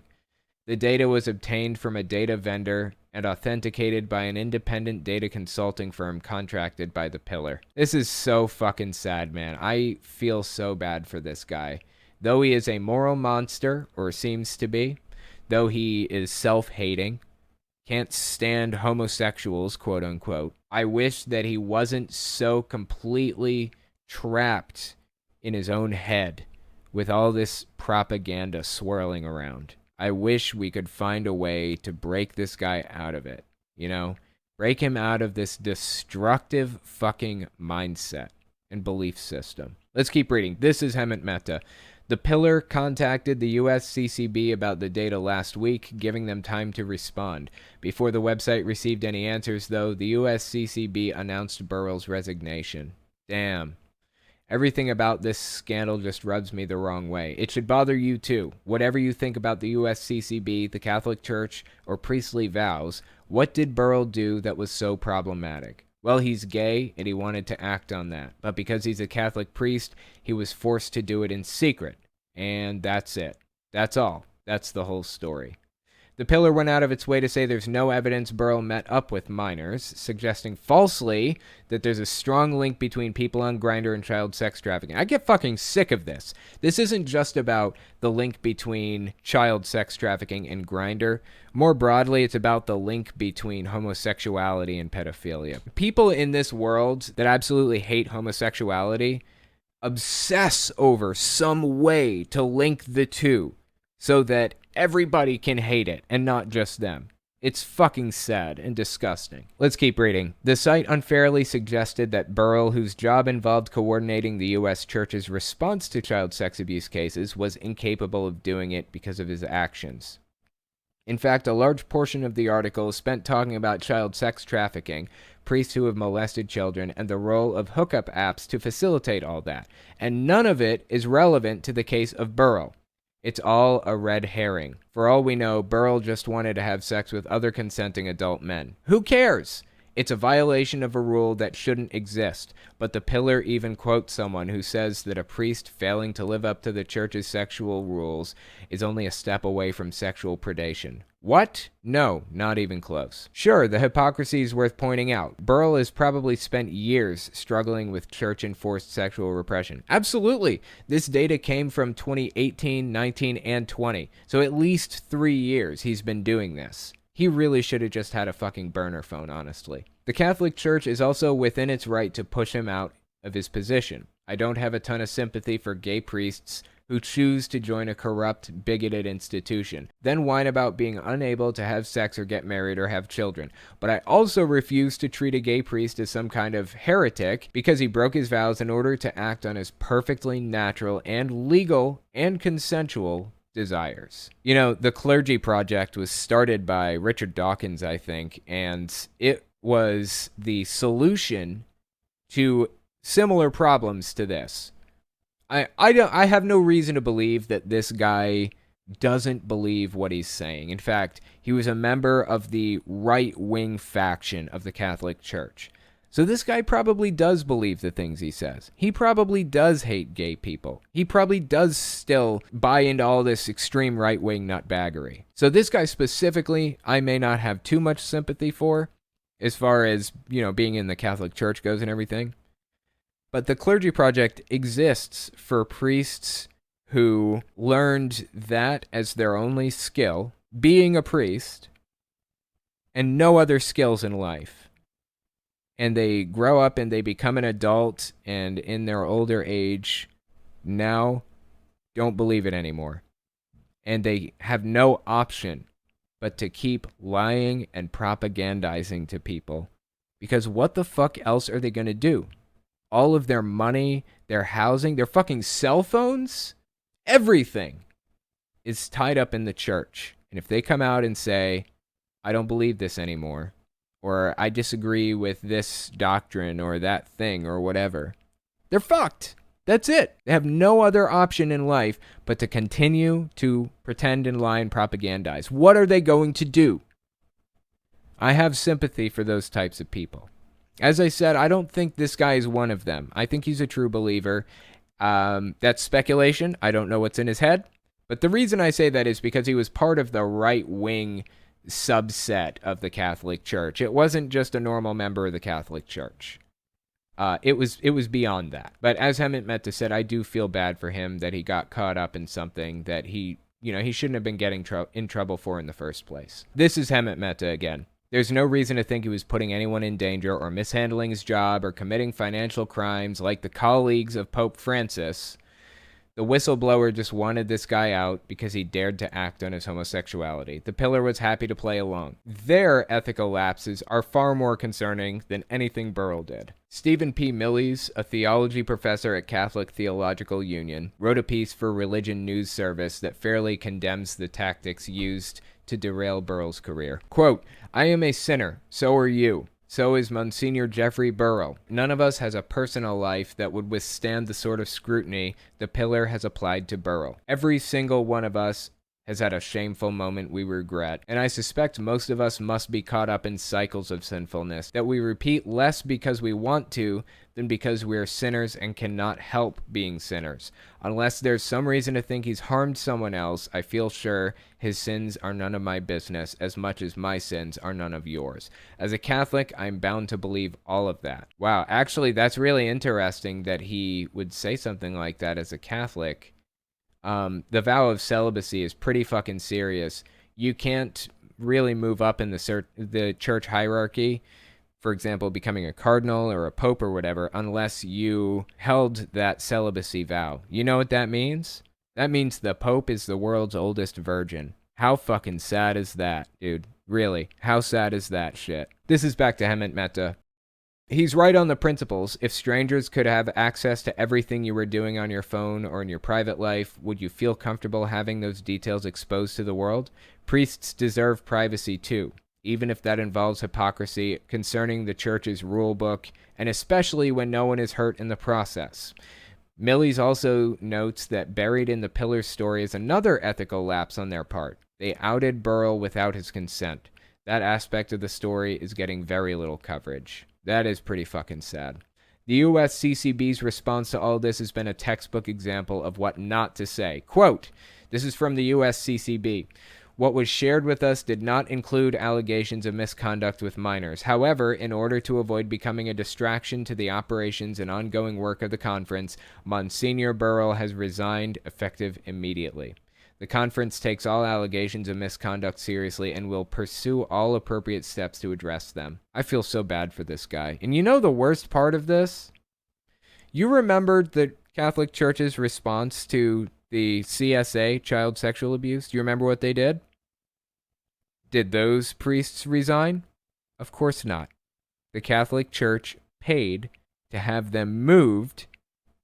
The data was obtained from a data vendor and authenticated by an independent data consulting firm contracted by The Pillar. This is so fucking sad, man. I feel so bad for this guy. Though he is a moral monster, or seems to be, though he is self-hating, can't stand homosexuals, quote unquote, I wish that he wasn't so completely trapped in his own head with all this propaganda swirling around. I wish we could find a way to break this guy out of it, you know? Break him out of this destructive fucking mindset and belief system. Let's keep reading. This is Hemant Mehta. The Pillar contacted the USCCB about the data last week, giving them time to respond. Before the website received any answers, though, the USCCB announced Burrell's resignation. Damn. Everything about this scandal just rubs me the wrong way. It should bother you too. Whatever you think about the USCCB, the Catholic Church, or priestly vows, what did Burrell do that was so problematic? Well, he's gay, and he wanted to act on that. But because he's a Catholic priest, he was forced to do it in secret. And that's it. That's all. That's the whole story. The Pillar went out of its way to say there's no evidence Burrell met up with minors, suggesting falsely that there's a strong link between people on Grindr and child sex trafficking. I get fucking sick of this. This isn't just about the link between child sex trafficking and Grindr. More broadly, it's about the link between homosexuality and pedophilia. People in this world that absolutely hate homosexuality obsess over some way to link the two so that everybody can hate it and not just them. It's fucking sad and disgusting. Let's keep reading. The site unfairly suggested that Burrell, whose job involved coordinating the U.S. Church's response to child sex abuse cases, was incapable of doing it because of his actions. In fact, a large portion of the article is spent talking about child sex trafficking, priests who have molested children, and the role of hookup apps to facilitate all that. And none of it is relevant to the case of Burrell. It's all a red herring. For all we know, Burrell just wanted to have sex with other consenting adult men. Who cares? It's a violation of a rule that shouldn't exist. But the Pillar even quotes someone who says that a priest failing to live up to the church's sexual rules is only a step away from sexual predation. What? No, not even close. Sure, the hypocrisy is worth pointing out. Burrell has probably spent years struggling with church-enforced sexual repression. Absolutely. This data came from 2018, 19, and 20. So at least 3 years he's been doing this. He really should have just had a fucking burner phone, honestly. The Catholic Church is also within its right to push him out of his position. I don't have a ton of sympathy for gay priests who choose to join a corrupt, bigoted institution, then whine about being unable to have sex or get married or have children. But I also refuse to treat a gay priest as some kind of heretic because he broke his vows in order to act on his perfectly natural and legal and consensual desires. You know, the Clergy Project was started by Richard Dawkins, I think, and it was the solution to similar problems to this. I have no reason to believe that this guy doesn't believe what he's saying. In fact, he was a member of the right-wing faction of the Catholic Church. So this guy probably does believe the things he says. He probably does hate gay people. He probably does still buy into all this extreme right-wing nutbaggery. So this guy specifically, I may not have too much sympathy for, as far as, you know, being in the Catholic Church goes and everything. But the Clergy Project exists for priests who learned that as their only skill, being a priest, and no other skills in life. And they grow up and they become an adult, and in their older age, now don't believe it anymore. And they have no option but to keep lying and propagandizing to people. Because what the fuck else are they going to do? All of their money, their housing, their fucking cell phones, everything is tied up in the church. And if they come out and say, I don't believe this anymore, or I disagree with this doctrine or that thing or whatever, they're fucked. That's it. They have no other option in life but to continue to pretend and lie and propagandize. What are they going to do? I have sympathy for those types of people. As I said, I don't think this guy is one of them. I think he's a true believer. That's speculation. I don't know what's in his head. But the reason I say that is because he was part of the right-wing subset of the Catholic Church. It wasn't just a normal member of the Catholic Church. It was beyond that. But as Hemant Mehta said, I do feel bad for him that he got caught up in something that he shouldn't have been getting in trouble for in the first place. This is Hemant Mehta again. There's no reason to think he was putting anyone in danger or mishandling his job or committing financial crimes like the colleagues of Pope Francis. The whistleblower just wanted this guy out because he dared to act on his homosexuality. The Pillar was happy to play along. Their ethical lapses are far more concerning than anything Burrell did. Stephen P. Millies, a theology professor at Catholic Theological Union, wrote a piece for Religion News Service that fairly condemns the tactics used to derail Burrell's career. Quote, I am a sinner, so are you. So is Monsignor Jeffrey Burrell. None of us has a personal life that would withstand the sort of scrutiny the Pillar has applied to Burrell. Every single one of us has had a shameful moment we regret, and I suspect most of us must be caught up in cycles of sinfulness that we repeat less because we want to than because we are sinners and cannot help being sinners. Unless there's some reason to think he's harmed someone else, I feel sure his sins are none of my business as much as my sins are none of yours. As a Catholic, I'm bound to believe all of that. Wow, actually, that's really interesting that he would say something like that as a Catholic. The vow of celibacy is pretty fucking serious. You can't really move up in the church hierarchy, for example, becoming a cardinal or a pope or whatever, unless you held that celibacy vow. You know what that means? That means the pope is the world's oldest virgin. How fucking sad is that, dude? Really, how sad is that shit? This is back to Hemant Mehta. He's right on the principles. If strangers could have access to everything you were doing on your phone or in your private life, would you feel comfortable having those details exposed to the world? Priests deserve privacy too, even if that involves hypocrisy concerning the church's rule book, and especially when no one is hurt in the process. Millies also notes that buried in the Pillars story is another ethical lapse on their part. They outed Burrell without his consent. That aspect of the story is getting very little coverage. That is pretty fucking sad. The U.S. CCB's response to all this has been a textbook example of what not to say. Quote, this is from the U.S. CCB. What was shared with us did not include allegations of misconduct with minors. However, in order to avoid becoming a distraction to the operations and ongoing work of the conference, Monsignor Burrell has resigned effective immediately. The conference takes all allegations of misconduct seriously and will pursue all appropriate steps to address them. I feel so bad for this guy. And you know the worst part of this? You remembered the Catholic Church's response to the CSA, child sexual abuse? Do you remember what they did? Did those priests resign? Of course not. The Catholic Church paid to have them moved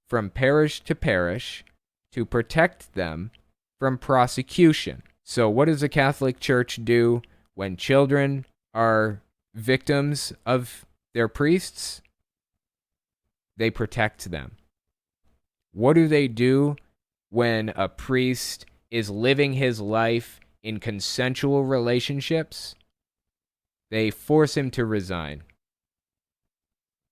from parish to parish to protect them from prosecution. So what does the Catholic Church do when children are victims of their priests? They protect them. What do they do when a priest is living his life in consensual relationships? They force him to resign.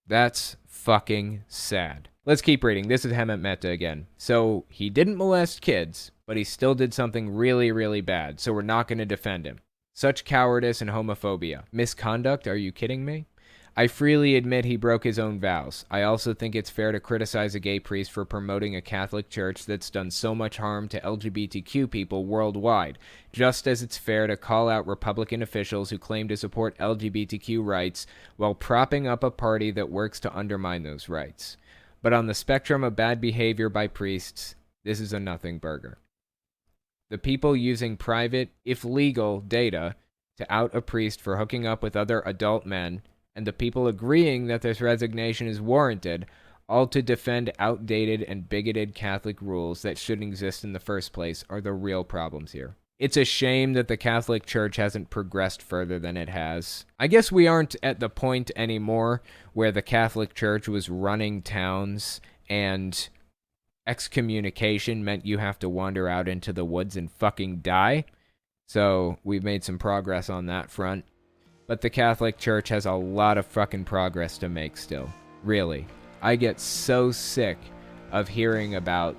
That's fucking sad. Let's keep reading. This is Hemant Mehta again. So he didn't molest kids, but he still did something really, really bad, so we're not going to defend him. Such cowardice and homophobia. Misconduct? Are you kidding me? I freely admit he broke his own vows. I also think it's fair to criticize a gay priest for promoting a Catholic church that's done so much harm to LGBTQ people worldwide, just as it's fair to call out Republican officials who claim to support LGBTQ rights while propping up a party that works to undermine those rights. But on the spectrum of bad behavior by priests, this is a nothing burger. The people using private, if legal, data to out a priest for hooking up with other adult men, and the people agreeing that this resignation is warranted, all to defend outdated and bigoted Catholic rules that shouldn't exist in the first place, are the real problems here. It's a shame that the Catholic Church hasn't progressed further than it has. I guess we aren't at the point anymore where the Catholic Church was running towns and excommunication meant you have to wander out into the woods and fucking die. So we've made some progress on that front. But the Catholic Church has a lot of fucking progress to make still. Really. I get so sick of hearing about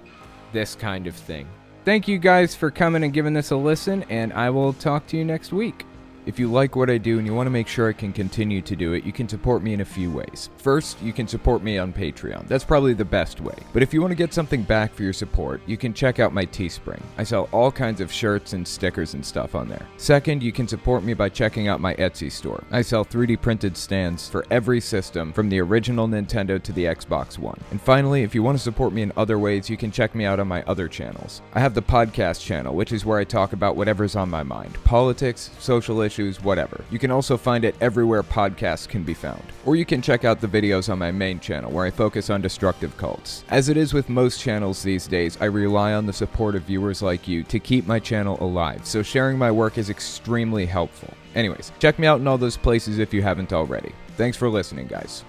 this kind of thing. Thank you guys for coming and giving this a listen, and I will talk to you next week. If you like what I do and you want to make sure I can continue to do it, you can support me in a few ways. First, you can support me on Patreon. That's probably the best way. But if you want to get something back for your support, you can check out my Teespring. I sell all kinds of shirts and stickers and stuff on there. Second, you can support me by checking out my Etsy store. I sell 3D printed stands for every system, from the original Nintendo to the Xbox One. And finally, if you want to support me in other ways, you can check me out on my other channels. I have the podcast channel, which is where I talk about whatever's on my mind. Politics, social issues, whatever. You can also find it everywhere podcasts can be found. Or you can check out the videos on my main channel where I focus on destructive cults. As it is with most channels these days, I rely on the support of viewers like you to keep my channel alive, so sharing my work is extremely helpful. Anyways, check me out in all those places if you haven't already. Thanks for listening, guys.